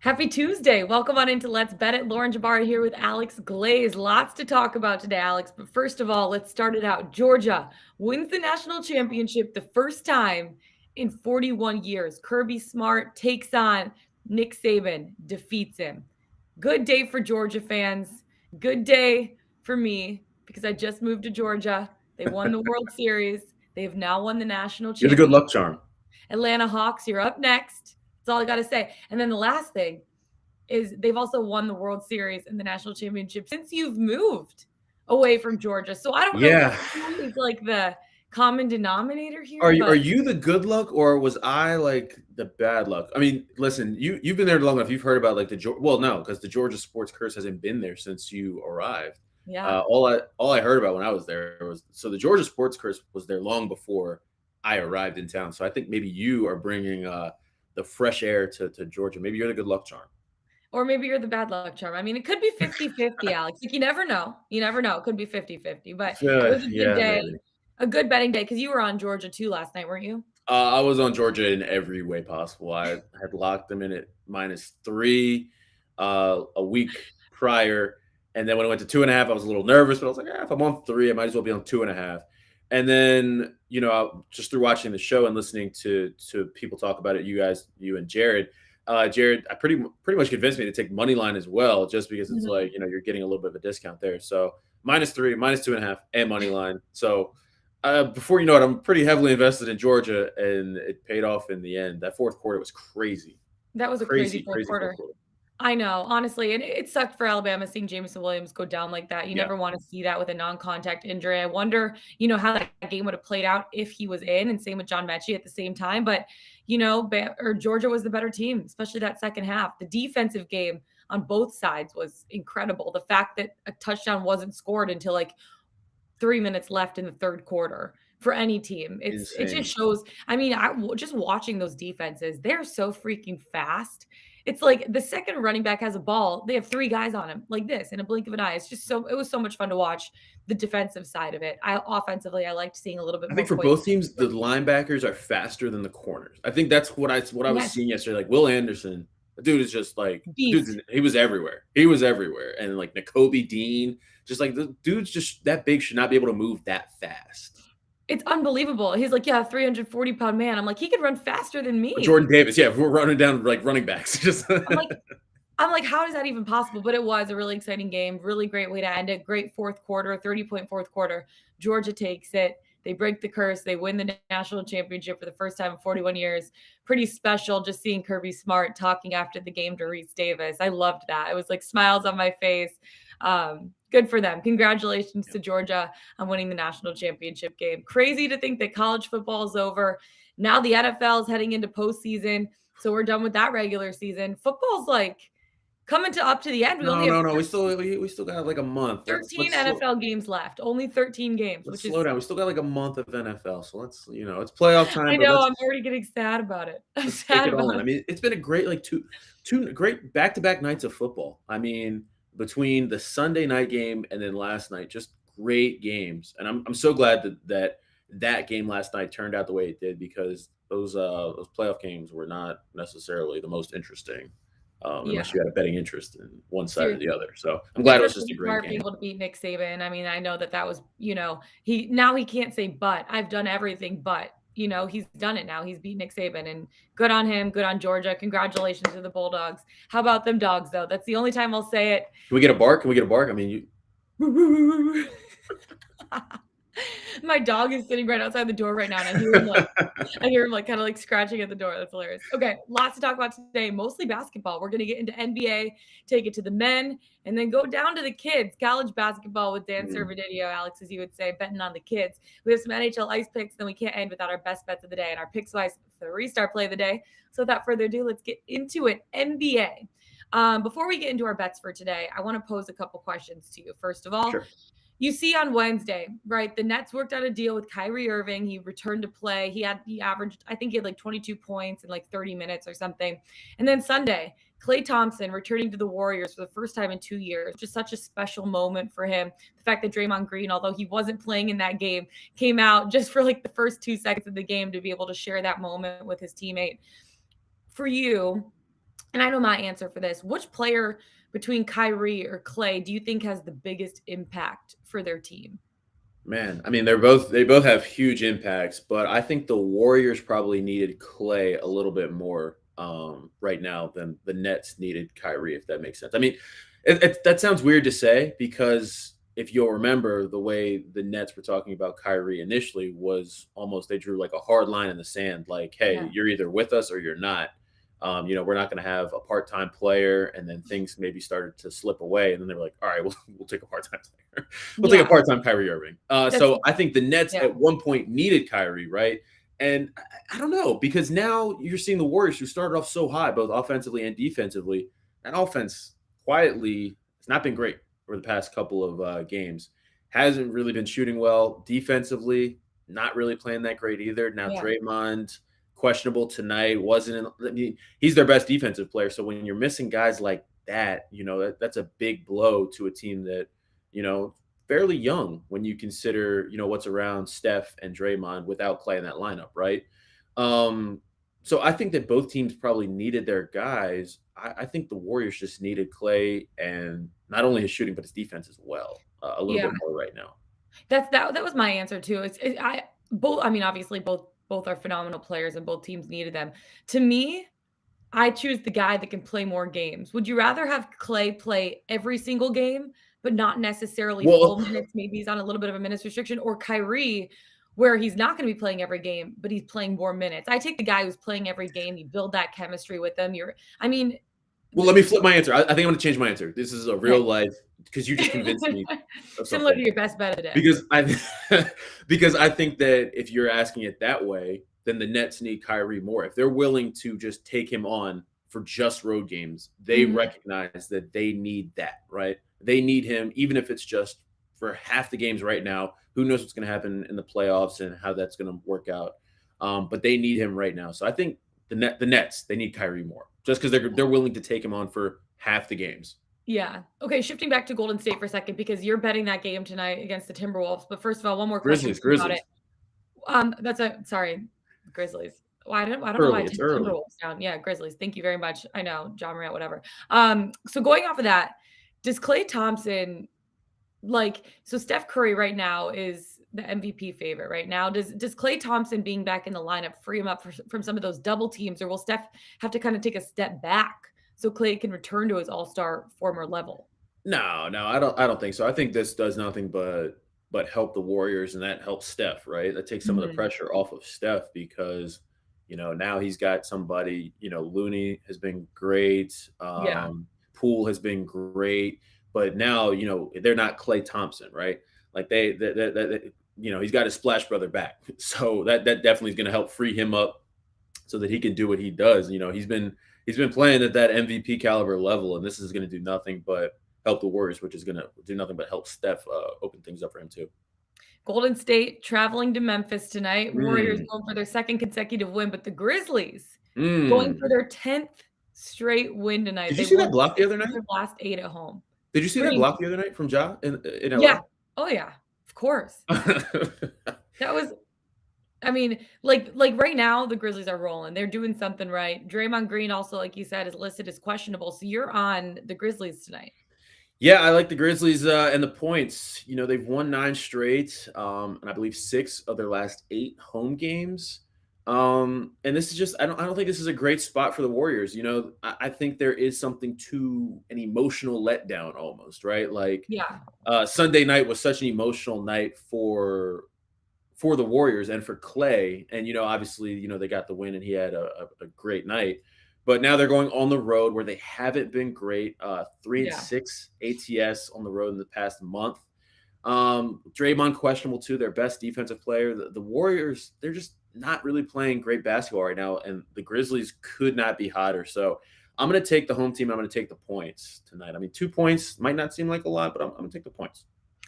Happy Tuesday. Welcome on into Let's Bet It. Lauren Jabari here with Alex Glaze. Lots to talk about today, Alex. But first of all, let's start it out. Georgia wins the national championship the first time in 41 years. Kirby Smart takes on Nick Saban, defeats him. Good day for Georgia fans. Good day for me because I just moved to Georgia. They won the World Series. They have now won the national You're the good championship. luck charm. Atlanta Hawks, you're up next. That's all I got to say. And then the last thing is they've also won the World Series and the national championship since you've moved away from Georgia. So I don't know Yeah. who is like the common denominator here, Are but you the good luck or was I like the bad luck? I mean, listen, you've been there long enough. You've heard about like no, because the Georgia sports curse hasn't been there since you arrived. yeah, All I heard about when I was there was so the Georgia sports curse was there long before I arrived in town. So I think maybe you are bringing the fresh air to Georgia. Maybe you're the good luck charm. or maybe you're the bad luck charm. I mean, it could be 50-50, Alex. Like, you never know. You never know. It could be 50-50, but it was a good Yeah, day, maybe. a good betting day because you were on Georgia too last night, weren't you? I was on Georgia in every way possible. I had locked them in at -3 a week prior, and then when I went to 2.5, I was a little nervous, but I was like, if I'm on 3, I might as well be on 2.5. And then just through watching the show and listening to people talk about it, you and Jared, Jared, I pretty much convinced me to take money line as well, just because it's Mhm. like you're getting a little bit of a discount there. So -3, -2.5, and money line. So before you know it, I'm pretty heavily invested in Georgia, and it paid off in the end. That fourth quarter was crazy, That was a crazy crazy, fourth crazy fourth quarter. quarter. I know, honestly, and it sucked for Alabama seeing Jameson Williams go down like that. You Yeah, never want to see that with a non-contact injury. I wonder, how that game would have played out if he was in, and same with John Mechie at the same time. But Georgia was the better team, especially that second half. The defensive game on both sides was incredible. The fact that a touchdown wasn't scored until like 3 minutes left in the third quarter for any team. It insane. just shows. I mean, just watching those defenses, they're so freaking fast. It's like the second running back has a ball, they have three guys on him like this in a blink of an eye. It was so much fun to watch the defensive side of it. Offensively, I liked seeing a little bit I more think for points. both teams, the linebackers are faster than the corners. I think that's what I was Yes, seeing yesterday. Like Will Anderson, the dude is just like beast. he was everywhere. He was everywhere, and like N'Kobe Dean, just like the dude's just that big should not be able to move that fast. It's unbelievable. He's like, yeah, 340-pound man. I'm like, he could run faster than Or me. Jordan Davis, yeah, if we're running down like running backs, just I'm like, how is that even possible? But it was a really exciting game. Really great way to end it. Great fourth quarter, 30-point fourth quarter. Georgia takes it. They break the curse. They win the national championship for the first time in 41 years. Pretty special just seeing Kirby Smart talking after the game to Reese Davis. I loved that. It was like smiles on my face. Good for them. Congratulations to Georgia on winning the national championship game. Crazy to think that college football is over. Now the NFL is heading into postseason. So we're done with that regular season. Football's like coming to up to the end. We only no, have no, no. We still got like a month. Let's 13 let's slow NFL games left. Only 13 games, let's which slow is down. We still got like a month of NFL, so it's playoff time, I but know let's I'm already getting sad about it. I'm let's take sad it all about in. I it. mean, it's been a great like two great back-to-back nights of football. I mean, between the Sunday night game and then last night, just great games. And I'm so glad that game last night turned out the way it did, because those playoff games were not necessarily the most interesting, unless Yeah, you had a betting interest in one side or the seriously. other. So I'm Good glad it for was just a Kirby great Smart being game. able to beat Nick Saban. I mean, I know that was, he can't say but. I've done everything but. He's done it now. He's beat Nick Saban, and good on him. Good on Georgia. Congratulations to the Bulldogs. How about them dogs though? That's the only time I'll say it. Can we get a bark? Can we get a bark? I mean, My dog is sitting right outside the door right now, and I hear him like kind of like scratching at the door. That's hilarious. Okay, lots to talk about today. Mostly basketball. We're gonna get into NBA, take it to the men, and then go down to the kids. College basketball with Dan Mm. Servodidio, Alex, as you would say, betting on the kids. We have some NHL Ice Picks. Then we can't end without our best bets of the day and our Pickswise 3-star play of the day. So without further ado, let's get into it. NBA. Before we get into our bets for today, I want to pose a couple questions to you. First of all, Sure. you see on Wednesday, right? The Nets worked out a deal with Kyrie Irving. He returned to play. He averaged, I think he had like 22 points in like 30 minutes or something. And then Sunday, Klay Thompson returning to the Warriors for the first time in 2 years. Just such a special moment for him. The fact that Draymond Green, although he wasn't playing in that game, came out just for like the first 2 seconds of the game to be able to share that moment with his teammate. For you, and I know my answer for this. Which player between Kyrie or Clay do you think has the biggest impact for their team? Man, I mean, they both have huge impacts, but I think the Warriors probably needed Clay a little bit more right now than the Nets needed Kyrie, if that makes sense. I mean, that sounds weird to say because if you'll remember, the way the Nets were talking about Kyrie initially was almost they drew like a hard line in the sand, like, "Hey, Yeah. you're either with us or you're not." We're not going to have a part-time player, and then things maybe started to slip away, and then they were like, "All right, we'll take a part-time player." We'll take a Yeah. part-time Kyrie Irving. That's So I think the Nets yeah. at one point needed Kyrie, right? And I don't know because now you're seeing the Warriors who started off so high, both offensively and defensively. That offense quietly has not been great over the past couple of games. Hasn't really been shooting well defensively. Not really playing that great either. Now Yeah. Draymond questionable tonight. Wasn't in, I mean, he's their best defensive player. So when you're missing guys like that, that's a big blow to a team that you know fairly young when you consider, what's around Steph and Draymond without Clay in that lineup, right? Um, so I think that both teams probably needed their guys. I think the Warriors just needed Clay and not only his shooting but his defense as well, a little Yeah. bit more right now. That was my answer too. I both I mean, obviously both are phenomenal players and both teams needed them. To me, I choose the guy that can play more games. Would you rather have Clay play every single game, but not necessarily full Well, minutes? Maybe he's on a little bit of a minutes restriction, or Kyrie, where he's not going to be playing every game, but he's playing more minutes. I take the guy who's playing every game. You build that chemistry with them. I mean, well, let me flip my answer. I think I'm going to change my answer. This is a real okay. life because you just convinced me of Similar to something. your best bet of the day. Because I because I think that if you're asking it that way, then the Nets need Kyrie more. If they're willing to just take him on for just road games, they Mhm. recognize that they need that, right? They need him, even if it's just for half the games right now. Who knows what's going to happen in the playoffs and how that's going to work out? But they need him right now. So I think the Nets, they need Kyrie more, just because they're willing to take him on for half the games. Yeah. Okay, shifting back to Golden State for a second because you're betting that game tonight against the Timberwolves. But first of all, one more question Grizzlies, for you about it. Grizzlies. That's a sorry, Grizzlies. Well, I don't know why I Early. It's took early. Timberwolves down. Yeah, Grizzlies. Thank you very much. I know, John Morant, whatever. So going off of that, does Klay Thompson so Steph Curry right now is the MVP favorite right now. Does Klay Thompson being back in the lineup free him up from some of those double teams, or will Steph have to kind of take a step back so Klay can return to his all-star former level? No, no, I don't think so. I think this does nothing but help the Warriors, and that helps Steph, right? That takes some of the Mhm. pressure off of Steph because now he's got somebody. Looney has been great. Yeah. Poole has been great, but now they're not Klay Thompson, right? Like he's got his splash brother back, so that definitely is going to help free him up so that he can do what he does. He's been playing at that MVP caliber level, and this is going to do nothing but help the Warriors, which is going to do nothing but help Steph open things up for him too. Golden State traveling to Memphis tonight. Warriors Mm, going for their second consecutive win, but the Grizzlies going for mm. their 10th straight win tonight. Did you They see that won block the 6 other of night? their last 8 at home. Did you see that Pretty block the other night from Ja in Yeah. LA? Oh, yeah. Of course. That was like right now, the Grizzlies are rolling. They're doing something right. Draymond Green also, like you said, is listed as questionable, so you're on the Grizzlies tonight. Yeah, I like the Grizzlies and the points. They've won 9 straight, and I believe 6 of their last 8 home games. And this is just I don't think this is a great spot for the Warriors. I think there is something to an emotional letdown almost, right? Like Yeah. Sunday night was such an emotional night for the Warriors and for Clay. And obviously, they got the win and he had a great night. But now they're going on the road where they haven't been great. Three and Yeah. six ATS on the road in the past month. Draymond questionable too, their best defensive player. The Warriors, they're just not really playing great basketball right now, and the Grizzlies could not be hotter. So I'm going to take the home team. I'm going to take the points tonight. I mean, 2 points might not seem like a lot, but I'm going to take the points.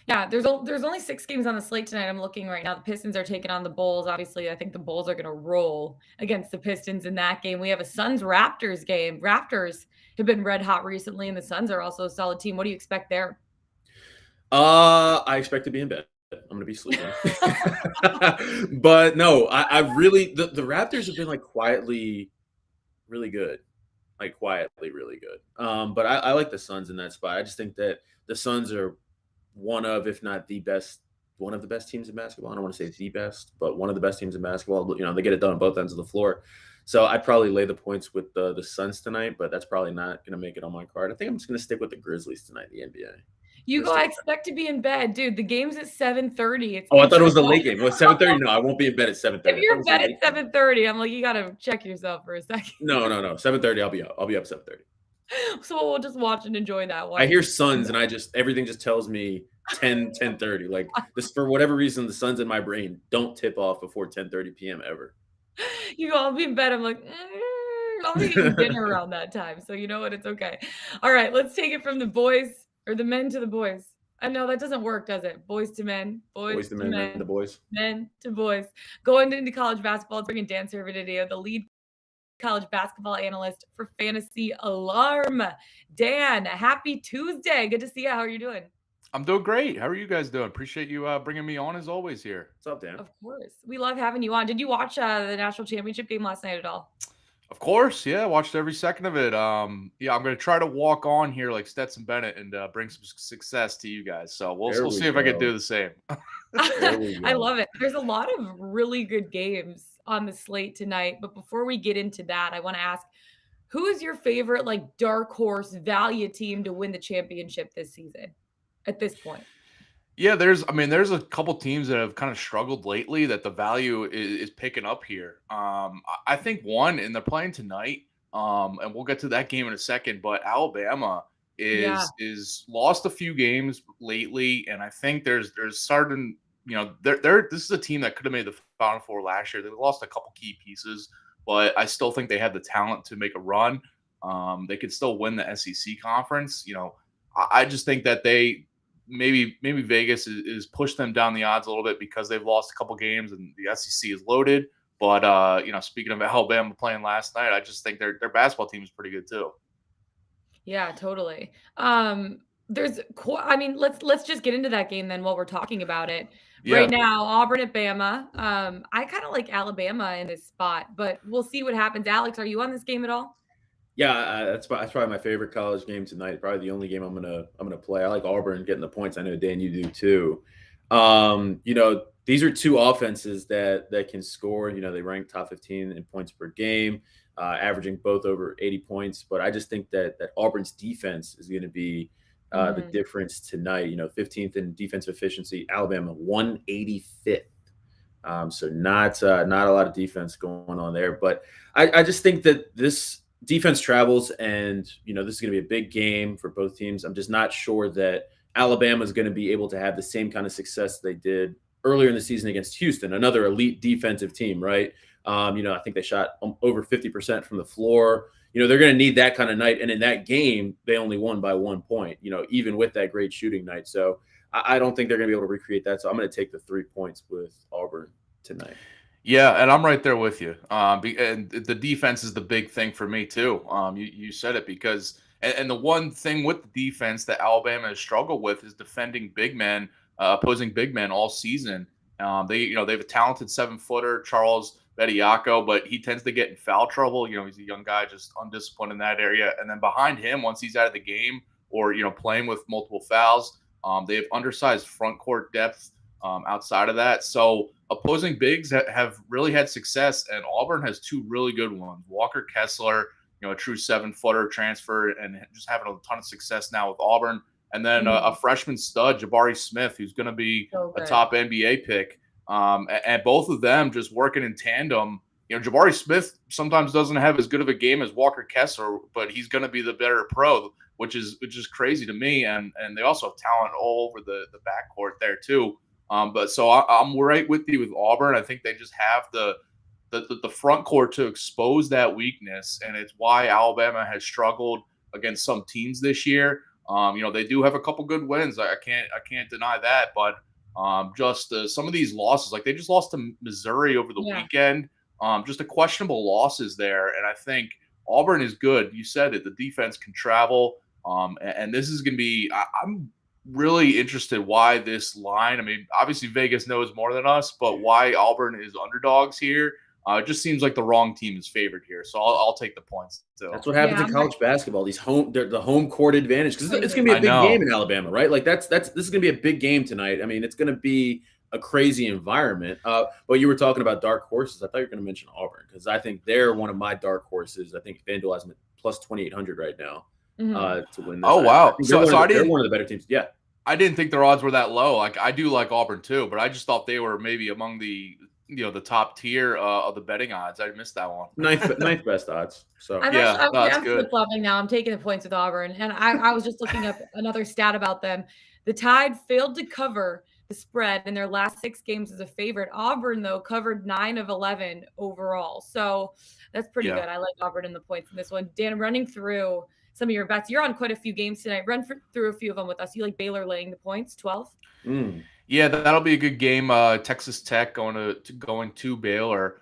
Yeah, there's only 6 games on the slate tonight. I'm looking right now. The Pistons are taking on the Bulls. Obviously, I think the Bulls are gonna roll against the Pistons in that game. We have a Suns-Raptors game. Raptors have been red hot recently, and the Suns are also a solid team. What do you expect there? I expect to be in bed. I'm gonna be sleeping. But no, I really the Raptors have been like quietly really good. like quietly really good. But I like the Suns in that spot. I just think that the Suns are one of, if not the best, one of the best teams in basketball. I don't want to say the best, but one of the best teams in basketball. They get it done on both ends of the floor. So I'd probably lay the points with the Suns tonight, but that's probably not going to make it on my card. I think I'm just going to stick with the Grizzlies tonight, the NBA. You go, I expect to be in bed. Dude, the game's at 7:30. It's Oh, I thought it was Eastern the late game. It was 7:30. No, I won't be in bed at If 7:30. I thought you're it in was the bed at late game. 7:30, I'm like, you gotta check yourself for a second. No. 7:30. I'll be up. I'll be up at 7:30. So we'll just watch and enjoy that one. I hear Suns, and everything just tells me 10:30. Like this, for whatever reason, the Suns in my brain don't tip off before 10:30 p.m. ever. You go, I'll be in bed. I'm like, I'll be eating dinner around that time. So you know what? It's okay. All right, let's take it from the boys or the men to the boys. I know that doesn't work, does it? Boys to men, Boys to men, men to boys. Men to boys. Going into college basketball, it's bringing Dan Servodidio, the lead college basketball analyst for Fantasy Alarm. Dan, happy Tuesday. Good to see you. How are you doing? I'm doing great. How are you guys doing? Appreciate you bringing me on as always here. What's up, Dan? Of course. We love having you on. Did you watch the national championship game last night at all? Of course. Yeah. Watched every second of it. Yeah, I'm going to try to walk on here like Stetson Bennett and bring some success to you guys. So we'll see if I can do the same. I love it. There's a lot of really good games on the slate tonight. But before we get into that, I want to ask, who is your favorite like dark horse value team to win the championship this season at this point? Yeah, there's a couple teams that have kind of struggled lately that the value is picking up here. I think one, and they're playing tonight, and we'll get to that game in a second, but Alabama is lost a few games lately, and I think there's starting, this is a team that could have made the Final Four last year. They lost a couple key pieces, but I still think they have the talent to make a run. They could still win the SEC conference. I just think that maybe Vegas is pushed them down the odds a little bit because they've lost a couple games and the SEC is loaded. But speaking of Alabama playing last night, I just think their basketball team is pretty good too. Yeah, totally. Let's just get into that game then while we're talking about it. Yeah. Right now, Auburn at Bama. I kind of like Alabama in this spot, but we'll see what happens. Alex, are you on this game at all? Yeah, that's probably my favorite college game tonight. Probably the only game I'm gonna play. I like Auburn getting the points. I know, Dan, you do too. These are two offenses that can score. They rank top 15 in points per game, averaging both over 80 points. But I just think that Auburn's defense is going to be the difference tonight. 15th in defensive efficiency. Alabama 185th. So not a lot of defense going on there. But I just think that this defense travels, and this is going to be a big game for both teams. I'm just not sure that Alabama is going to be able to have the same kind of success they did earlier in the season against Houston, another elite defensive team, right? I think they shot over 50% from the floor. They're going to need that kind of night, and in that game, they only won by 1 point. Even with that great shooting night. So I don't think they're going to be able to recreate that. So I'm going to take the 3 points with Auburn tonight. Yeah, and I'm right there with you. And the defense is the big thing for me too. You said it because, and the one thing with the defense that Alabama has struggled with is defending big men, opposing big men all season. They have a talented 7-footer, Charles Bediako, but he tends to get in foul trouble. He's a young guy, just undisciplined in that area. And then behind him, once he's out of the game or playing with multiple fouls, they have undersized front court depth. Outside of that, so opposing bigs have really had success, and Auburn has two really good ones. Walker Kessler, a true 7-footer transfer, and just having a ton of success now with Auburn. And then a freshman stud, Jabari Smith, who's going to be a top NBA pick. And both of them just working in tandem. Jabari Smith sometimes doesn't have as good of a game as Walker Kessler, but he's going to be the better pro, which is crazy to me. And they also have talent all over the backcourt there too. But so I'm right with you with Auburn. I think they just have the front court to expose that weakness, and it's why Alabama has struggled against some teams this year. They do have a couple good wins. I can't deny that, but just some of these losses, like they just lost to Missouri over the weekend. Just a questionable losses there, and I think Auburn is good. You said it. The defense can travel, and this is going to be. I'm really interested why this line. I mean, obviously Vegas knows more than us, but why Auburn is underdogs here. It just seems like the wrong team is favored here, so I'll take the points. So That's what happens in college basketball. These the home court advantage, because it's going to be a big game in Alabama, right? Like this is going to be a big game tonight. I mean, it's going to be a crazy environment. But you were talking about dark horses. I thought you were going to mention Auburn, because I think they're one of my dark horses. I think FanDuel has them at plus 2,800 right now to win this. Oh wow! They're one of the better teams. Yeah, I didn't think their odds were that low. Like, I do like Auburn too, but I just thought they were maybe among the the top tier of the betting odds. I missed that one. Ninth best odds. So I'm flip-flopping now. I'm taking the points with Auburn, and I was just looking up another stat about them. The Tide failed to cover the spread in their last 6 games as a favorite. Auburn, though, covered 9 of 11 overall. So that's pretty good. I like Auburn in the points in this one. Dan, running through some of your bets. You're on quite a few games tonight. Run through a few of them with us. You like Baylor laying the points, 12? Yeah, that'll be a good game. Texas Tech going to Baylor.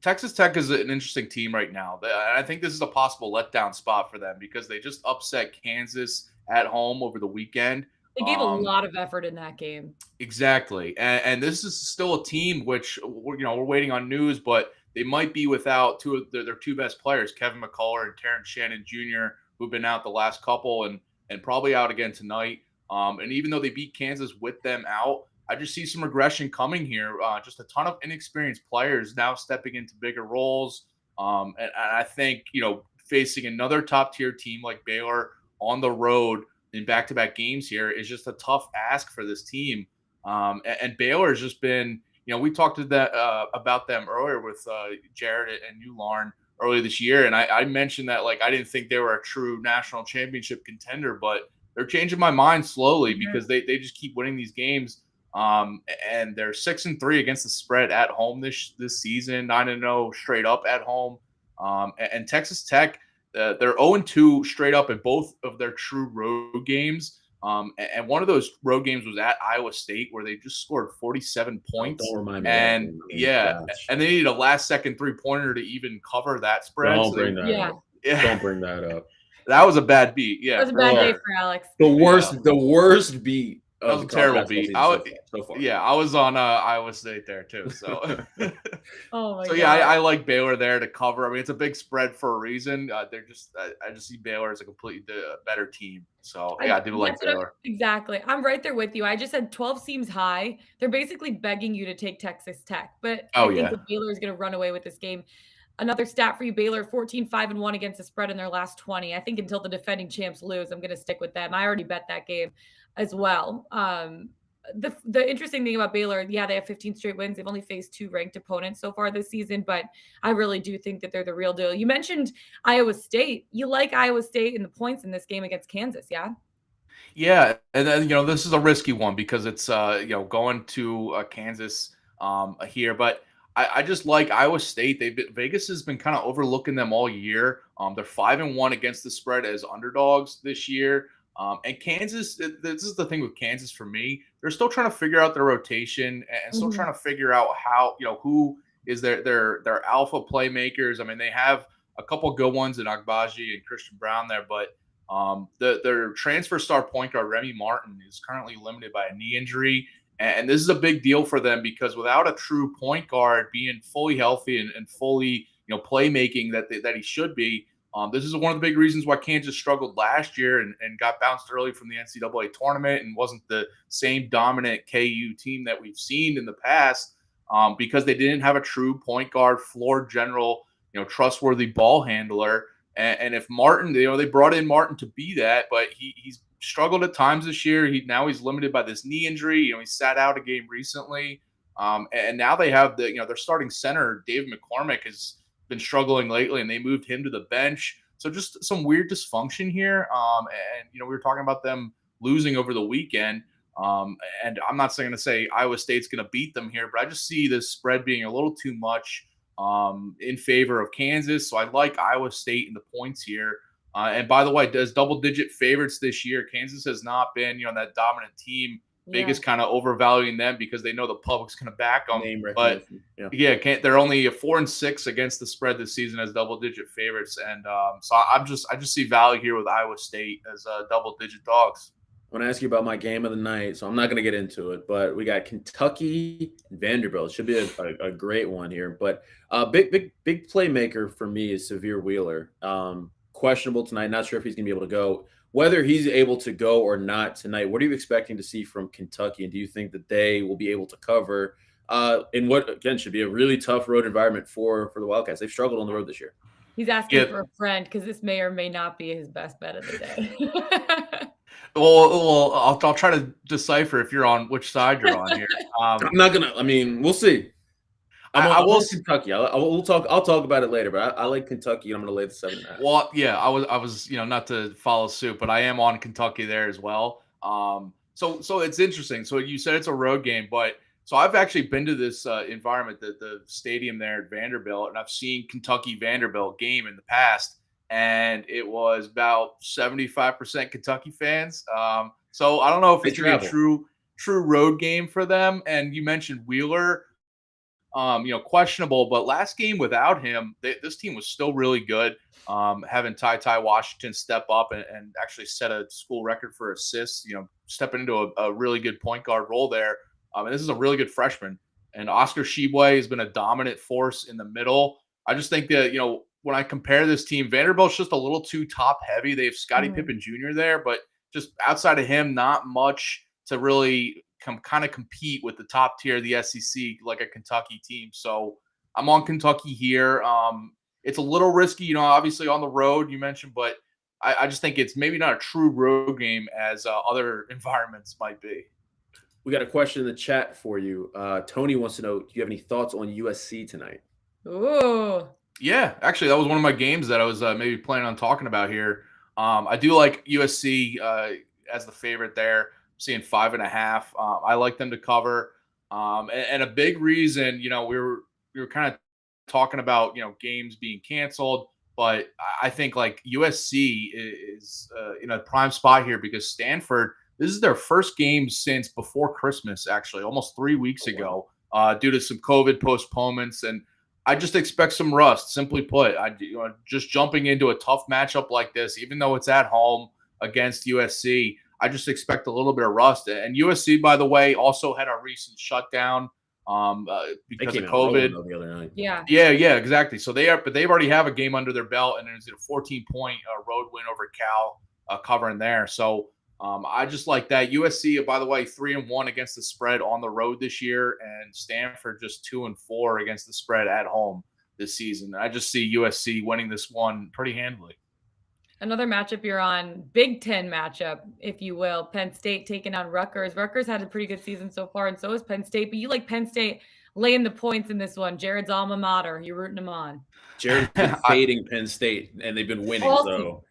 Texas Tech is an interesting team right now. I think this is a possible letdown spot for them because they just upset Kansas at home over the weekend. They gave a lot of effort in that game. Exactly. And this is still a team which, we're waiting on news, but they might be without two of their 2 best players, Kevin McCullough and Terrence Shannon Jr., who've been out the last couple and probably out again tonight. And even though they beat Kansas with them out, I just see some regression coming here. Just a ton of inexperienced players now stepping into bigger roles. And I think, facing another top-tier team like Baylor on the road in back-to-back games here is just a tough ask for this team. And Baylor has just been, we talked about them earlier with Jared and you, Lauren, earlier this year. And I mentioned that, I didn't think they were a true national championship contender, but they're changing my mind slowly because they just keep winning these games. And they're 6-3 against the spread at home this season, 9-0 straight up at home. And Texas Tech, they're 0-2 straight up in both of their true road games. And one of those road games was at Iowa State, where they just scored 47 points. Don't remind me. And and they needed a last-second 3-pointer to even cover that spread. Don't bring that up. Don't bring that up. That was a bad beat. Yeah, that was a bad day for Alex. The worst beat. That was a terrible beat. I was on Iowa State there too. So, oh my God. Yeah, I like Baylor there to cover. I mean, it's a big spread for a reason. I just see Baylor as a completely better team. So I do like Baylor. Exactly. I'm right there with you. I just said 12 seems high. They're basically begging you to take Texas Tech, but I think that Baylor is going to run away with this game. Another stat for you, Baylor, 14-5-1 against the spread in their last 20. I think until the defending champs lose, I'm going to stick with them. I already bet that game as well. The interesting thing about Baylor, they have 15 straight wins. They've only faced 2 ranked opponents so far this season, but I really do think that they're the real deal. You mentioned Iowa State. You like Iowa State in the points in this game against Kansas, yeah? Yeah, and then, this is a risky one because it's, going to Kansas here, but I just like Iowa State. Vegas has been kind of overlooking them all year. They're 5-1 against the spread as underdogs this year. And Kansas, this is the thing with Kansas for me. They're still trying to figure out their rotation and still trying to figure out how, who is their alpha playmakers. I mean, they have a couple good ones in Agbaji and Christian Brown there, but their transfer star point guard, Remy Martin, is currently limited by a knee injury. And this is a big deal for them because without a true point guard being fully healthy and fully, playmaking that he should be, this is one of the big reasons why Kansas struggled last year and got bounced early from the NCAA tournament and wasn't the same dominant KU team that we've seen in the past because they didn't have a true point guard, floor general, trustworthy ball handler. And if Martin, they brought in Martin to be that, but he's struggled at times this year. Now he's limited by this knee injury. He sat out a game recently. And now they have their starting center, David McCormick, has been struggling lately, and they moved him to the bench. So just some weird dysfunction here. And we were talking about them losing over the weekend. And I'm not going to say Iowa State's going to beat them here, but I just see this spread being a little too much in favor of Kansas. So I like Iowa State in the points here. And by the way, as double-digit favorites this year, Kansas has not been, that dominant team. Vegas kind of overvaluing them because they know the public's going to back them. But they're only 4-6 against the spread this season as double-digit favorites, and so I just see value here with Iowa State as double-digit dogs. I want to ask you about my game of the night, so I'm not going to get into it. But we got Kentucky and Vanderbilt. Should be a great one here. But big playmaker for me is Severe Wheeler. Questionable tonight. Not sure if he's going to be able to go. Whether he's able to go or not tonight, what are you expecting to see from Kentucky? And do you think that they will be able to cover in what again should be a really tough road environment for the Wildcats? They've struggled on the road this year. He's asking for a friend because this may or may not be his best bet of the day. Well, I'll try to decipher if you're on which side you're on here. I'm not gonna. I mean, we'll see. I will Kentucky. I'll talk about it later, but I like Kentucky. And I'm gonna lay the 7.5. Well, yeah, I was not to follow suit, but I am on Kentucky there as well. So it's interesting. So you said it's a road game, but so I've actually been to this environment, the stadium there at Vanderbilt, and I've seen Kentucky Vanderbilt game in the past. And it was about 75% Kentucky fans. So I don't know if it's going to be a true road game for them. And you mentioned Wheeler, questionable, but last game without him, this team was still really good. Having Ty Washington step up and actually set a school record for assists, stepping into a really good point guard role there. And this is a really good freshman. And Oscar Tshiebwe has been a dominant force in the middle. I just think that, when I compare this team, Vanderbilt's just a little too top heavy. They have Scottie Pippen Jr. there, but just outside of him, not much to really kind of compete with the top tier of the SEC like a Kentucky team. So I'm on Kentucky here. It's a little risky, obviously on the road you mentioned, but I just think it's maybe not a true road game as other environments might be. We got a question in the chat for you. Tony wants to know, do you have any thoughts on USC tonight? Ooh. Yeah, actually, that was one of my games that I was maybe planning on talking about here. I do like USC as the favorite there. I'm seeing 5.5. I like them to cover. And a big reason, we were kind of talking about, games being canceled, but I think like USC is in a prime spot here because Stanford, this is their first game since before Christmas, actually, almost 3 weeks ago, due to some COVID postponements. And I just expect some rust, simply put. Just jumping into a tough matchup like this, even though it's at home against USC, I just expect a little bit of rust. And USC, by the way, also had a recent shutdown because of COVID. The other night. Yeah, exactly. So they've already have a game under their belt, and it's a 14-point road win over Cal, covering there. So I just like that. USC, by the way, 3-1 against the spread on the road this year, and Stanford just 2-4 against the spread at home this season. I just see USC winning this one pretty handily. Another matchup you're on, Big Ten matchup, if you will. Penn State taking on Rutgers. Rutgers had a pretty good season so far, and so has Penn State. But you like Penn State laying the points in this one. Jared's alma mater. You're rooting them on. Jared's been fading Penn State, and they've been winning. So.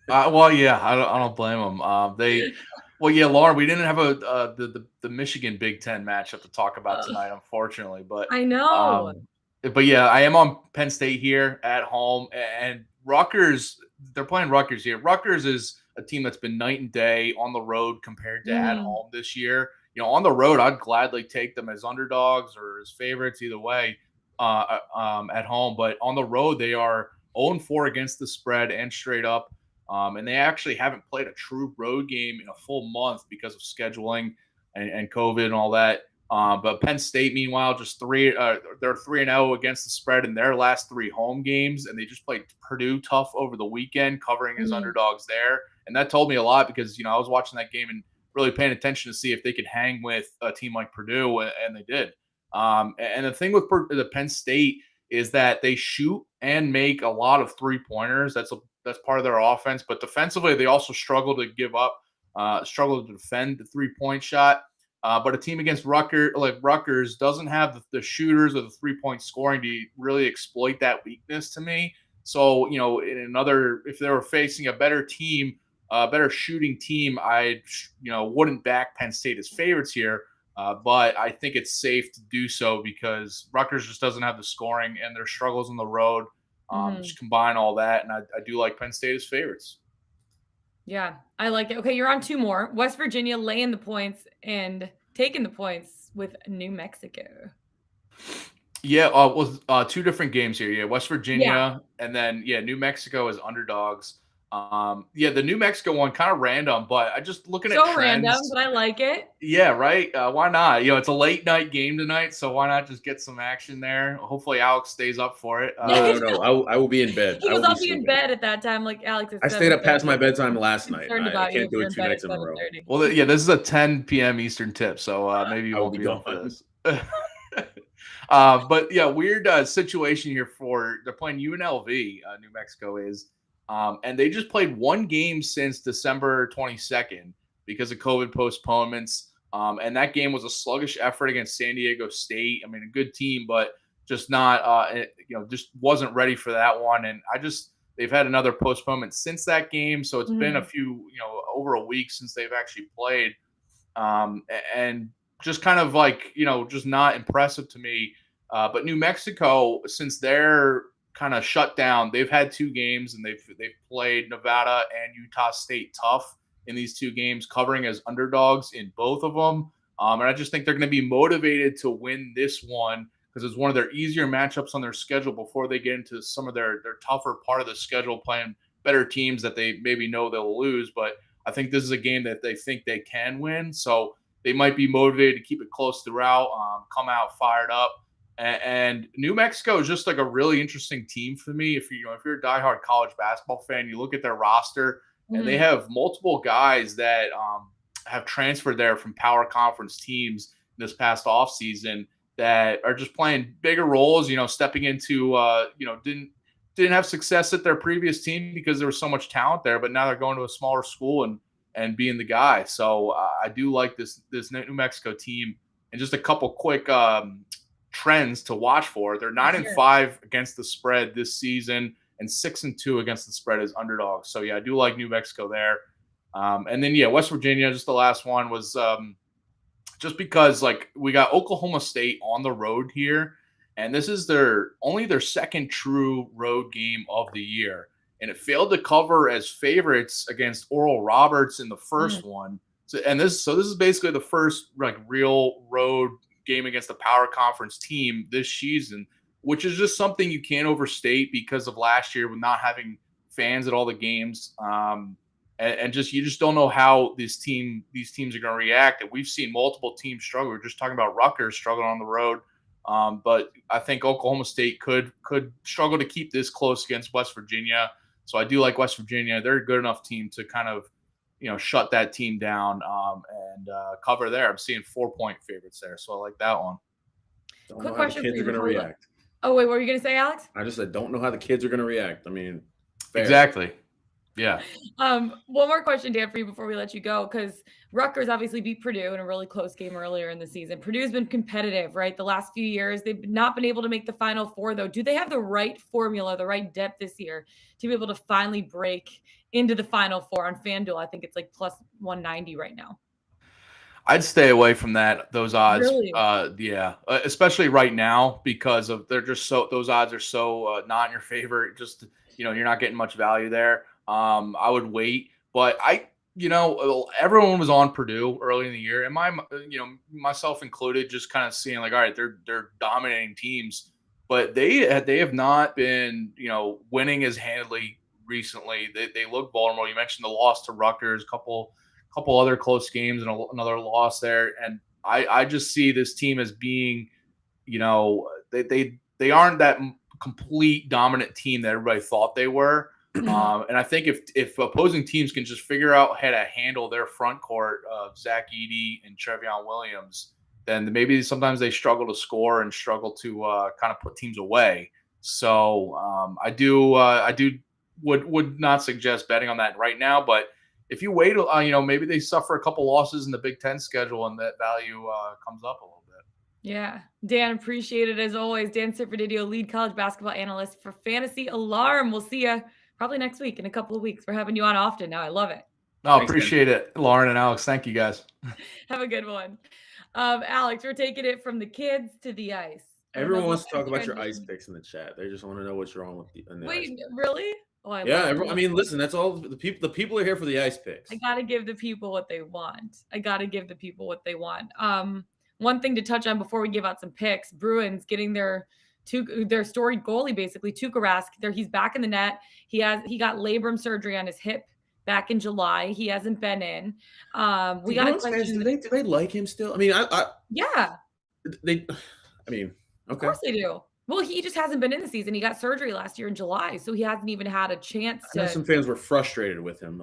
Well, yeah, I don't blame them. Lauren, we didn't have the Michigan Big Ten matchup to talk about tonight, unfortunately. But I know. But yeah, I am on Penn State here at home, and Rutgers. They're playing Rutgers here. Rutgers is a team that's been night and day on the road compared to at home this year. On the road, I'd gladly take them as underdogs or as favorites, either way, at home. But on the road, they are 0-4 against the spread and straight up. And they actually haven't played a true road game in a full month because of scheduling and COVID and all that. But Penn State, meanwhile, just they're 3-0 against the spread in their last 3 home games, and they just played Purdue tough over the weekend, covering as underdogs there. And that told me a lot because I was watching that game and really paying attention to see if they could hang with a team like Purdue, and they did. And the thing with the Penn State is that they shoot and make a lot of 3-pointers. That's part of their offense, but defensively they also struggle to struggle to defend the 3-point shot. But a team against Rutgers doesn't have the shooters or the 3-point scoring to really exploit that weakness to me. So, if they were facing a better team, a better shooting team, I wouldn't back Penn State as favorites here. But I think it's safe to do so because Rutgers just doesn't have the scoring and their struggles on the road. Just combine all that, and I do like Penn State as favorites. Yeah, I like it. Okay, you're on 2 more. West Virginia laying the points and taking the points with New Mexico. Yeah, with 2 different games here. Yeah, West Virginia and then New Mexico as underdogs. Yeah, the New Mexico one kind of random, but I just looking at So random, trends. but I like it. Yeah, right. Why not? It's a late night game tonight, so why not just get some action there? Hopefully, Alex stays up for it. No. I will be in bed. He I goes, will be "I'll be in sleeping. bed at that time." Like, Alex, it's I stayed up past 7:30. my bedtime last night. Concerned I about you can't if do you're it in 2 bed nights at in a row. 7:30. Well, yeah, this is a 10 p.m. Eastern tip, so maybe you I will won't be be up for gone. this. But yeah, weird situation here for they're playing UNLV. New Mexico is, and they just played one game since December 22nd because of COVID postponements. And that game was a sluggish effort against San Diego State. I mean, a good team, but just not, just wasn't ready for that one. And they've had another postponement since that game. So it's been a few, over a week since they've actually played. And just kind of like, just not impressive to me. But New Mexico, since they're kind of shut down, they've had 2 games and they've played Nevada and Utah State tough in these 2 games, covering as underdogs in both of them. And I just think they're going to be motivated to win this one because it's one of their easier matchups on their schedule before they get into some of their tougher part of the schedule, playing better teams that they maybe know they'll lose. But I think this is a game that they think they can win. So they might be motivated to keep it close throughout, come out fired up. And New Mexico is just like a really interesting team for me. If you're a diehard college basketball fan, you look at their roster and they have multiple guys that have transferred there from power conference teams this past offseason that are just playing bigger roles, stepping into, didn't have success at their previous team because there was so much talent there, but now they're going to a smaller school and being the guy. So I do like this New Mexico team. And just a couple quick trends to watch for. They're 9-5 against the spread this season and 6-2 against the spread as underdogs. So yeah, I do like New Mexico there. And then West Virginia, just the last one was just because like we got Oklahoma State on the road here, and this is their second true road game of the year. And it failed to cover as favorites against Oral Roberts in the first one. So this is basically the first like real road game against a power conference team this season, which is just something you can't overstate because of last year with not having fans at all the games. And you just don't know how these teams are going to react. And we've seen multiple teams struggle. We're just talking about Rutgers struggling on the road. But I think Oklahoma State could struggle to keep this close against West Virginia. So I do like West Virginia. They're a good enough team to kind of, shut that team down and cover there. I'm seeing 4-point favorites there. So I like that one. Quick question for you. Kids are going to react. Oh, wait, what were you going to say, Alex? I just said, don't know how the kids are going to react. I mean, fair. Exactly. Yeah. One more question, Dan, for you before we let you go, because Rutgers obviously beat Purdue in a really close game earlier in the season. Purdue's been competitive, right? The last few years, they've not been able to make the Final Four, though. Do they have the right formula, the right depth this year to be able to finally break into the Final Four on FanDuel? I think it's like plus 190 right now. I'd stay away from those odds. Really? Yeah, especially right now because they're just those odds are so not in your favor. Just you're not getting much value there. I would wait, but everyone was on Purdue early in the year, and myself included, just kind of seeing like, all right, they're dominating teams, but they have not been, winning as handily recently. They look vulnerable. You mentioned the loss to Rutgers, couple other close games and another loss there, and I just see this team as being, they aren't that complete dominant team that everybody thought they were. And I think if opposing teams can just figure out how to handle their front court of Zach Edey and Trevion Williams, then maybe sometimes they struggle to score and struggle to kind of put teams away. So I would not suggest betting on that right now. But if you wait, maybe they suffer a couple losses in the Big Ten schedule and that value comes up a little bit. Yeah. Dan, appreciate it as always. Dan Servodidio, lead college basketball analyst for Fantasy Alarm. We'll see you probably next week, in a couple of weeks. We're having you on often now. I love it. No, appreciate it, Lauren and Alex. Thank you, guys. Have a good one. Alex, we're taking it from the kids to the ice. Everyone wants to talk about your ice picks in the chat. They just want to know what's wrong with the Wait, really? Oh, I mean, listen, that's all the people. The people are here for the ice picks. I got to give the people what they want. One thing to touch on before we give out some picks: Bruins getting their their storied goalie, basically, Tuukka Rask. He's back in the net. He got labrum surgery on his hip back in July. He hasn't been in. We got a question. Do they like him still? I mean, Yeah. I mean, Of okay. course they do. Well, he just hasn't been in the season. He got surgery last year in July, so he hasn't even had a chance I know to. some fans were frustrated with him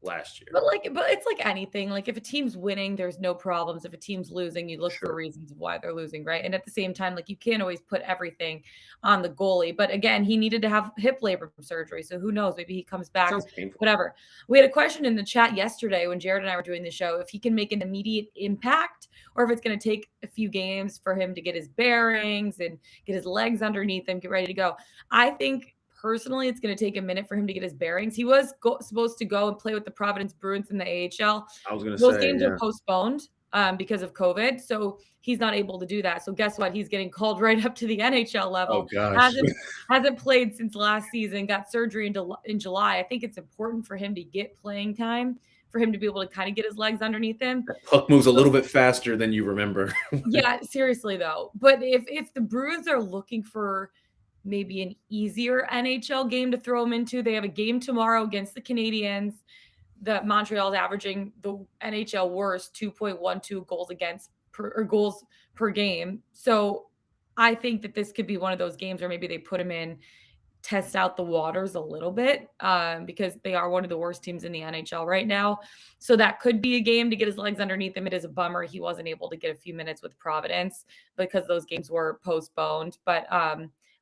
last year. But it's like anything. Like if a team's winning, there's no problems. If a team's losing, you look for reasons of why they're losing, right? And at the same time, like you can't always put everything on the goalie. But again, he needed to have hip labrum surgery, so who knows? Maybe he comes back. Sounds painful. Whatever. We had a question in the chat yesterday when Jared and I were doing the show if he can make an immediate impact, or if it's going to take a few games for him to get his bearings and get his legs underneath him, get ready to go. I think. Personally, it's going to take a minute for him to get his bearings. He was supposed to go and play with the Providence Bruins in the AHL. I was going to say, those games are postponed because of COVID, so he's not able to do that. So guess what? He's getting called right up to the NHL level. Oh gosh, hasn't played since last season. Got surgery in July. I think it's important for him to get playing time, for him to be able to kind of get his legs underneath him. That puck moves a little bit faster than you remember. Yeah, seriously though. But if the Bruins are looking for maybe an easier NHL game to throw them into. They have a game tomorrow against the Canadiens. Montreal's averaging the NHL worst 2.12 goals per game. So I think that this could be one of those games where maybe they put him in, test out the waters a little bit because they are one of the worst teams in the NHL right now. So that could be a game to get his legs underneath him. It is a bummer he wasn't able to get a few minutes with Providence because those games were postponed. But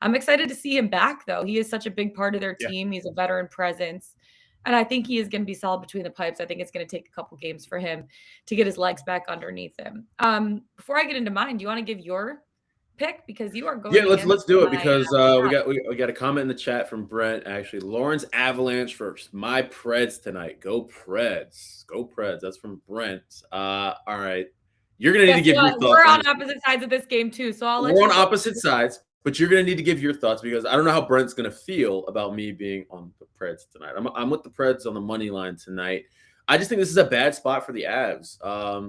I'm excited to see him back, though. He is such a big part of their team. He's a veteran presence. And I think he is going to be solid between the pipes. I think it's going to take a couple games for him to get his legs back underneath him. Before I get into mine, do you want to give your pick? Because you are going. Yeah, let's do it because we got a comment in the chat from Brent. Actually, Lawrence Avalanche first. My Preds tonight. Go Preds. Go Preds. That's from Brent. All right. You're going to need to give your thoughts. We're on opposite sides of this game, too. So we're on opposite sides. But you're going to need to give your thoughts because I don't know how Brent's going to feel about me being on the Preds tonight. I'm with the Preds on the money line tonight. I just think this is a bad spot for the Avs.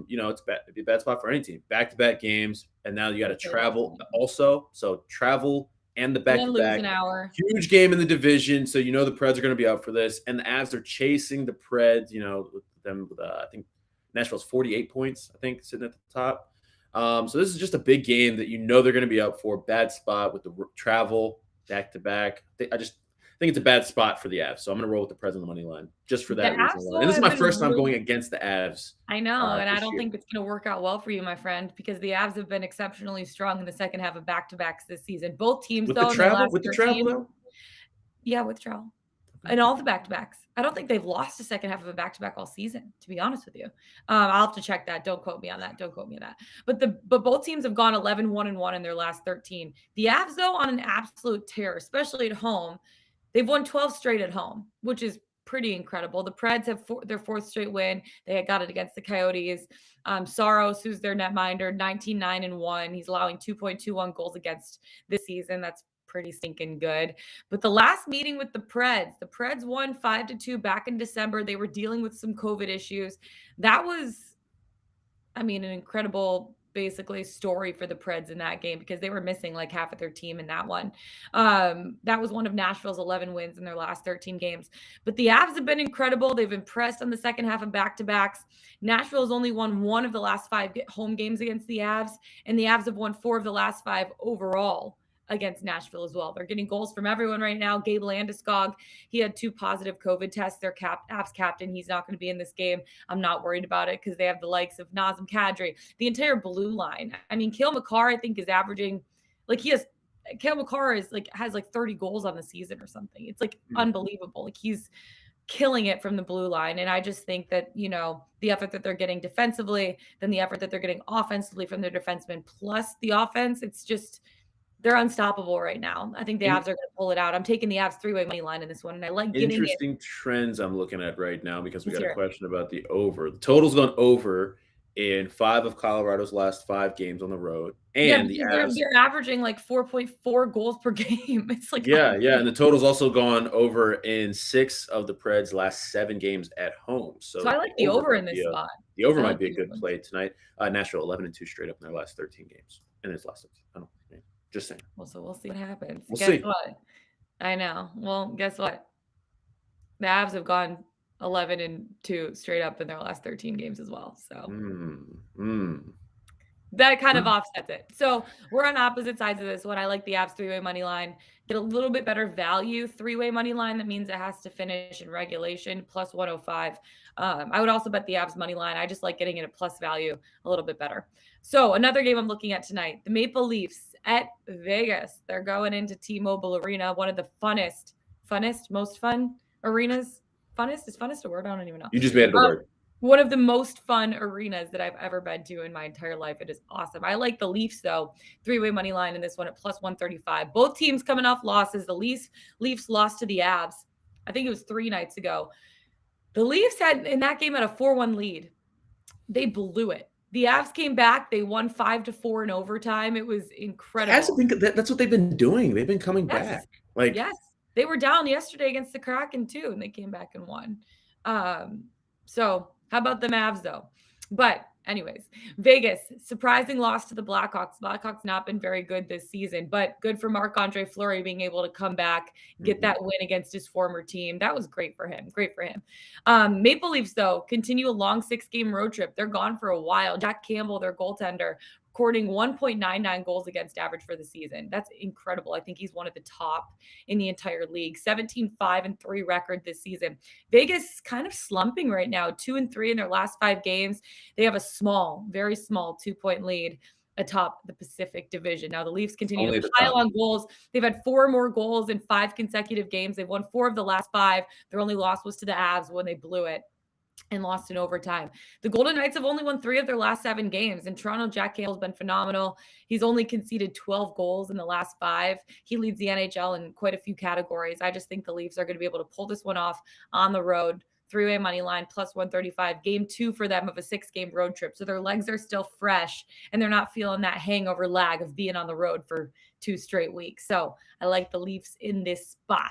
It'd be a bad spot for any team. Back-to-back games, and now you got to travel also. So travel and the back-to-back. An hour. Huge game in the division, so the Preds are going to be out for this. And the Avs are chasing the Preds, with them. I think Nashville's 48 points, I think, sitting at the top. So this is just a big game that they're going to be up for. Bad spot with the travel back-to-back. I think it's a bad spot for the Avs. So I'm going to roll with the Preds on the money line just for that reason. And this is my first time going against the Avs. I know, and I don't think it's going to work out well for you, my friend, because the Avs have been exceptionally strong in the second half of back-to-backs this season. Both teams, with though. The travel, though? Yeah, with travel. And all the back-to-backs. I don't think they've lost a second half of a back-to-back all season, to be honest with you. I'll have to check that. Don't quote me on that. But both teams have gone 11-1-1 in their last 13. The Avs, though, on an absolute tear, especially at home. They've won 12 straight at home, which is pretty incredible. The Preds have their fourth straight win. They had got it against the Coyotes. Saros, who's their netminder, 19-9-1. He's allowing 2.21 goals against this season. That's pretty stinking good. But the last meeting with the Preds won 5-2 back in December. They were dealing with some COVID issues. That was, an incredible basically story for the Preds in that game because they were missing like half of their team in that one. That was one of Nashville's 11 wins in their last 13 games. But the Avs have been incredible. They've impressed on the second half of back-to-backs. Nashville's only won one of the last 5 home games against the Avs, and the Avs have won 4 of the last 5 overall against Nashville as well. They're getting goals from everyone right now. Gabe Landeskog, he had 2 positive COVID tests. Their Avs captain, he's not going to be in this game. I'm not worried about it because they have the likes of Nazem Kadri. The entire blue line. Cale Makar, I think, is averaging Cale Makar has 30 goals on the season or something. It's unbelievable. He's killing it from the blue line. And I just think that, the effort that they're getting defensively, then the effort that they're getting offensively from their defensemen, plus the offense, it's just, they're unstoppable right now. I think the Avs are going to pull it out. I'm taking the Avs 3-way money line in this one, and I like getting interesting trends I'm looking at right now because we got a question about the over. The total's gone over in 5 of Colorado's last 5 games on the road, and the Avs they're averaging 4.4 goals per game. It's and the total's also gone over in 6 of the Preds' last 7 games at home. So I like the over in this spot. The over might be a good play tonight. Nashville 11-2 straight up in their last 13 games. In his last 13. Just saying. Well, so we'll see what happens. We'll Guess see. what? I know. Well, guess what? The Avs have gone 11-2 straight up in their last 13 games as well. So that kind of offsets it. So we're on opposite sides of this one. I like the Avs three-way money line. Get a little bit better value three-way money line. That means it has to finish in regulation plus 105. I would also bet the Avs money line. I just like getting it at plus value a little bit better. So another game I'm looking at tonight, the Maple Leafs at Vegas. They're going into T-Mobile Arena, one of the most fun arenas. Funnest? Is funnest a word? I don't even know. You just made it a word. One of the most fun arenas that I've ever been to in my entire life. It is awesome. I like the Leafs, though. Three-way money line in this one at plus 135. Both teams coming off losses. The Leafs lost to the Avs. I think it was 3 nights ago. The Leafs had, in that game, had a 4-1 lead. They blew it. The Avs came back. They won 5-4 in overtime. It was incredible. That's what they've been doing. They've been coming back. Yes. They were down yesterday against the Kraken, too, and they came back and won. So how about the Mavs, though? But anyways, Vegas, surprising loss to the Blackhawks. Blackhawks not been very good this season, but good for Marc-Andre Fleury being able to come back, get that win against his former team. That was great for him. Maple Leafs, though, continue a long 6-game road trip. They're gone for a while. Jack Campbell, their goaltender, recording 1.99 goals against average for the season. That's incredible. I think he's one of the top in the entire league. 17-5-3 record this season. Vegas kind of slumping right now, 2-3 in their last 5 games. They have a small, very small 2-point lead atop the Pacific Division. Now the Leafs continue to pile on goals. They've had 4 more goals in 5 consecutive games. They've won 4 of the last 5. Their only loss was to the Avs when they blew it and lost in overtime. The Golden Knights have only won 3 of their last 7 games. In Toronto, Jack Campbell's been phenomenal. He's only conceded 12 goals in the last 5. He leads the NHL in quite a few categories. I just think the Leafs are going to be able to pull this one off on the road. Three-way money line plus 135. Game 2 for them of a 6-game road trip. So their legs are still fresh and they're not feeling that hangover lag of being on the road for 2 straight weeks. So I like the Leafs in this spot.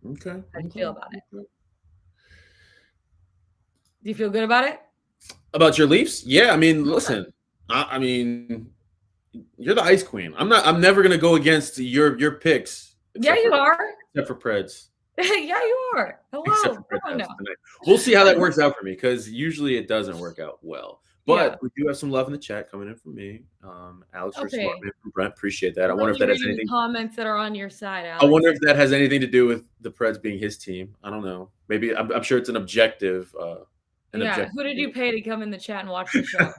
Okay. How do you feel about it? Do you feel good about it? About your Leafs? Yeah, I mean, listen. I mean, you're the Ice Queen. I'm never gonna go against your picks. Yeah, you are. Except for Preds. Yeah, you are. Hello. We'll see how that works out for me, because usually it doesn't work out well. But we do have some love in the chat coming in from me. Alex from Brent, appreciate that. I wonder if that has anything. Comments that are on your side, Alex. I wonder if that has anything to do with the Preds being his team. I don't know. Maybe I'm sure it's an objective. Who did you pay to come in the chat and watch the show?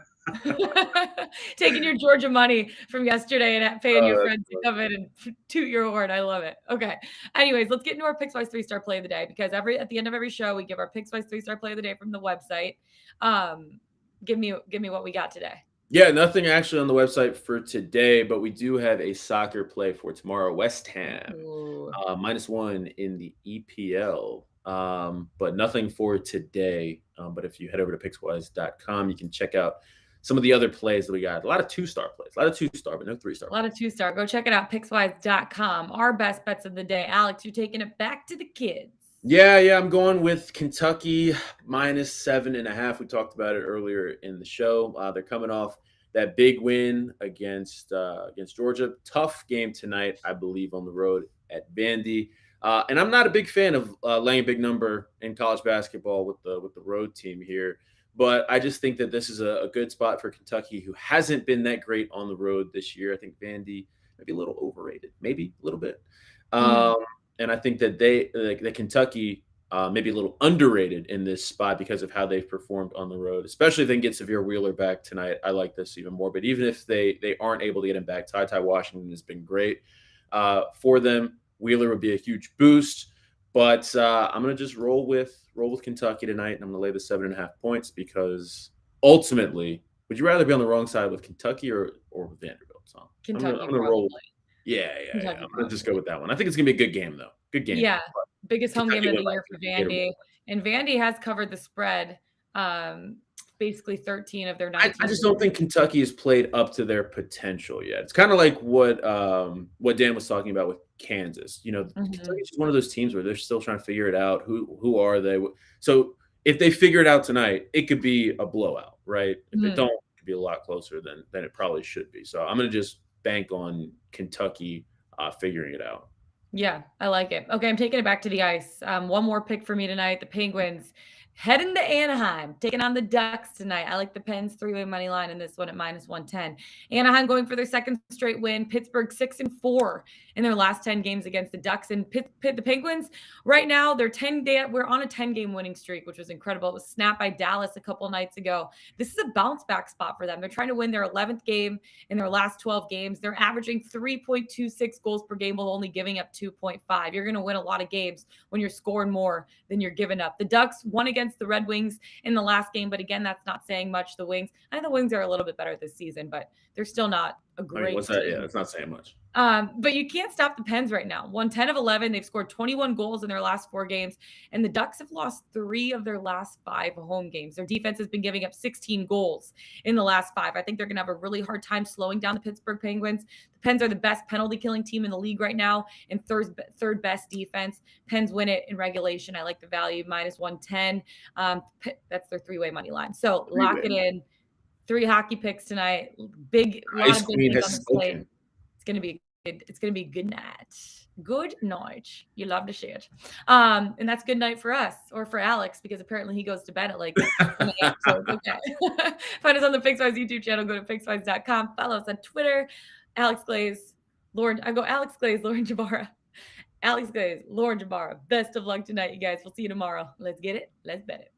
Taking your Georgia money from yesterday and paying your friends to come in and toot your horn. I love it. Okay. Anyways, let's get into our Pickswise 3-star play of the day, because at the end of every show, we give our Pickswise 3-star play of the day from the website. Give me what we got today. Yeah, nothing actually on the website for today, but we do have a soccer play for tomorrow. West Ham, -1 in the EPL. But nothing for today. But if you head over to Pickswise.com, you can check out some of the other plays that we got. A lot of 2-star plays, a lot of 2-star, but no 3-star. A lot of 2-star. Go check it out. Pickswise.com. Our best bets of the day. Alex, you're taking it back to the kids. Yeah. I'm going with Kentucky -7.5. We talked about it earlier in the show. They're coming off that big win against Georgia. Tough game tonight, I believe, on the road at Vandy. And I'm not a big fan of laying a big number in college basketball with the road team here, but I just think that this is a good spot for Kentucky, who hasn't been that great on the road this year. I think Vandy maybe a little overrated, maybe a little bit, and I think that that Kentucky maybe a little underrated in this spot because of how they've performed on the road, especially if they can get Severe Wheeler back tonight. I like this even more. But even if they aren't able to get him back, Ty Washington has been great for them. Wheeler would be a huge boost, but I'm going to just roll with Kentucky tonight, and I'm going to lay the 7.5 points, because ultimately, would you rather be on the wrong side with Kentucky or with Vanderbilt? So Kentucky. I'm going to roll. Yeah. I'm going to just go with that one. I think it's going to be a good game, though. Good game. Yeah, biggest home game of the year for Vandy, and Vandy has covered the spread. Basically 13 of their 19. I just don't think Kentucky has played up to their potential yet. It's kind of like what Dan was talking about with Kansas. Kentucky's just one of those teams where they're still trying to figure it out. Who are they? So if they figure it out tonight, it could be a blowout, right? If they don't, it could be a lot closer than it probably should be. So I'm going to just bank on Kentucky figuring it out. Yeah, I like it. Okay, I'm taking it back to the ice. One more pick for me tonight. The Penguins heading to Anaheim, taking on the Ducks tonight. I like the Pens three-way money line in this one at -110. Anaheim going for their second straight win. Pittsburgh 6-4 in their last 10 games against the Ducks. And the Penguins right now, we're on a 10-game winning streak, which was incredible. It was snapped by Dallas a couple nights ago. This is a bounce back spot for them. They're trying to win their 11th game in their last 12 games. They're averaging 3.26 goals per game while only giving up 2.5. You're going to win a lot of games when you're scoring more than you're giving up. The Ducks won against the Red Wings in the last game, but again, that's not saying much. The Wings, I think the Wings are a little bit better this season, but they're still not a great what's that? team. Yeah, it's not saying much. But you can't stop the Pens right now. Won 10 of 11. They've scored 21 goals in their last 4 games. And the Ducks have lost 3 of their last 5 home games. Their defense has been giving up 16 goals in the last 5. I think they're going to have a really hard time slowing down the Pittsburgh Penguins. The Pens are the best penalty killing team in the league right now and third best defense. Pens win it in regulation. I like the value -110. That's their three-way money line. So lock it in. 3 hockey picks tonight. A lot of big games on the slate. It's gonna be good night. Good night. You love to see it. And that's good night for us or for Alex because apparently he goes to bed at like 10 a.m. So it's okay. Find us on the Pickswise YouTube channel. Go to pickswise.com. Follow us on Twitter. Alex Glaze, Lauren Jabara. Alex Glaze, Lauren Jabara. Best of luck tonight, you guys. We'll see you tomorrow. Let's get it. Let's bet it.